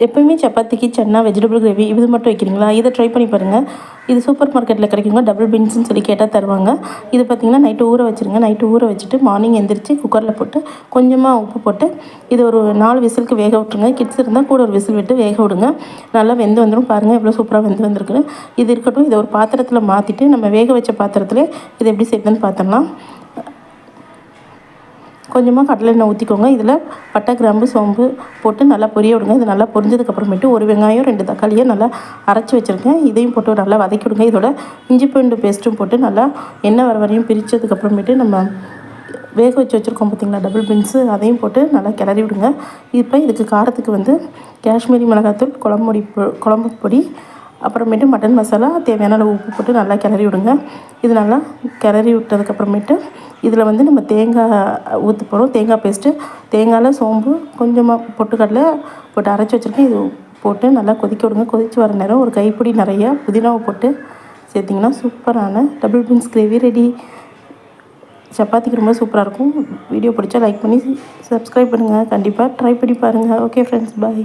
எப்போயுமே சப்பாத்திக்கு chana vegetable gravy இது மட்டும் வைக்கிறீங்களா? இதை ட்ரை பண்ணி பாருங்கள். இது சூப்பர் மார்க்கெட்டில் கிடைக்குங்க. டபுள் பீன்ஸ்னு சொல்லி கேட்டால் தருவாங்க. இது பார்த்திங்கன்னா நைட்டு ஊற வச்சுருங்க. நைட்டு ஊற வச்சுட்டு மார்னிங் எந்திரிச்சு குக்கரில் போட்டு கொஞ்சமாக உப்பு போட்டு இது ஒரு 4 விசிலுக்கு வேக விட்டுருங்க. கிட்ஸ் இருந்தால் கூட ஒரு விசில் விட்டு வேக விடுங்க. நல்லா வெந்து வந்துடும். பாருங்கள் எவ்வளோ சூப்பராக வெந்து வந்திருக்குன்னு. இது இருக்கட்டும். இதை ஒரு பாத்திரத்தில் மாற்றிட்டு நம்ம வேக வச்ச பாத்திரத்தில் இது எப்படி செய்யுதுன்னு பார்த்தோம்னா, கொஞ்சமாக கடலை எண்ணெய் ஊற்றிக்கோங்க. இதில் பட்டை, கிராம்பு, சோம்பு போட்டு நல்லா பொரிய விடுங்க. இது நல்லா பொரிஞ்சதுக்கப்புறமேட்டு ஒரு வெங்காயம் 2 தக்காளியை நல்லா அரைச்சி வச்சுருக்கேன். இதையும் போட்டு நல்லா வதக்கி விடுங்க. இதோட இஞ்சி பூண்டு பேஸ்ட்டும் போட்டு நல்லா எண்ணெய் வர வரையும் பிரித்ததுக்கப்புறமேட்டு நம்ம வேக வச்சு வச்சுருக்கோம் பார்த்திங்களா டபுள் பீன்ஸு, அதையும் போட்டு நல்லா கிளறி விடுங்க. இப்போ இதுக்கு காரத்துக்கு காஷ்மீரி மிளகாத்தூள், குழம்பு பொடி, அப்புறமேட்டு மட்டன் மசாலா, தேவையான அளவு உப்பு போட்டு நல்லா கிளறி விடுங்க. இது நல்லா கிளறி விட்டதுக்கப்புறமேட்டு இதில் நம்ம தேங்காய் ஊற்ற போகிறோம். தேங்காய் பேஸ்ட்டு, தேங்காயில் சோம்பு, கொஞ்சமாக பொட்டுக்கடலை போட்டு அரைச்சி வச்சுருக்கேன். இது போட்டு நல்லா கொதிக்க விடுங்க. கொதித்து வர நேரம் ஒரு கைப்பிடி நிறையா புதினாவை போட்டு சேர்த்திங்கன்னா சூப்பரான டபுள் பீன்ஸ் கிரேவி ரெடி. சப்பாத்திக்கு ரொம்ப சூப்பராக இருக்கும். வீடியோ பிடிச்சா லைக் பண்ணி சப்ஸ்கிரைப் பண்ணுங்கள். கண்டிப்பாக ட்ரை பண்ணி பாருங்கள். ஓகே ஃப்ரெண்ட்ஸ், பாய்.